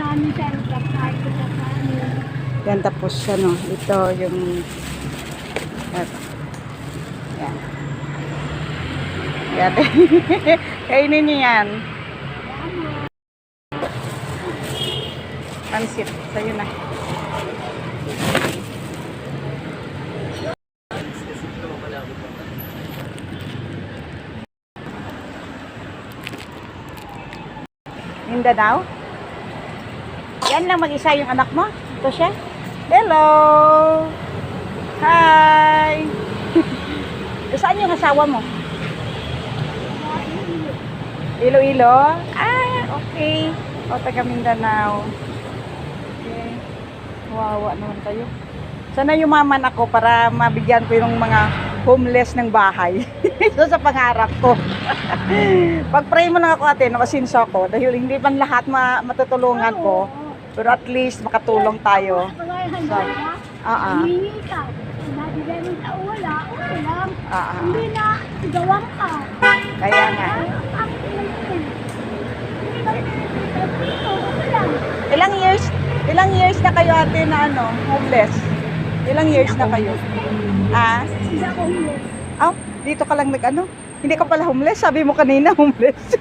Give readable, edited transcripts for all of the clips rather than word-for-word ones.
namin sa lugar kahit sa kanin. Yan, tapos ano, ito yung yan. Yan. Kainin niyo yan. Pansit. Sa'yo na. Mindanao? Yan lang mag-isa yung anak mo? Ito siya? Hello! Hi! Saan yung asawa mo? Iloilo? Ah, okay. O, taga Mindanao. Okay. Wawa naman kayo. Sana yumaman ako para mabigyan ko yung mga homeless ng bahay. Ito sa pangarap ko. Pag-pray mo lang ako ate, na masinso ako. Dahil hindi man lahat matutulungan ko. Pero at least makatulong tayo. Hindi ka. Nabigay mo sa wala, okay lang. Hindi na, gawang ka. Kaya nga. Ilang years na kayo ate na ano, homeless? Ilang years na kayo? Ah? Oh, dito ka lang nag-ano? Hindi ka pala homeless? Sabi mo kanina homeless.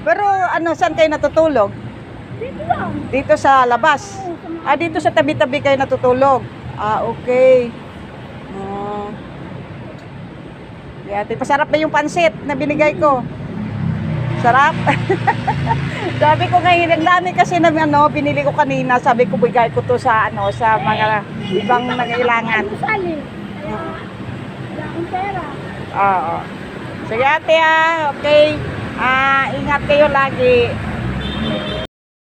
Pero ano, saan kayo natutulog? Dito lang. Dito sa labas? Ah, dito sa tabi-tabi kayo natutulog? Ah, okay. Oh. Ate, pasarap na yung pansit na binigay ko. Sarap. Sabi ko ngayon, ang dami kasi na ano, binili ko kanina. Sabi ko bigay ko to sa ano, sa mga ibang nangailangan. Sali. Kaya, wala akong pera. Oo. Sige ate ah, okay. Ingat kayo lagi.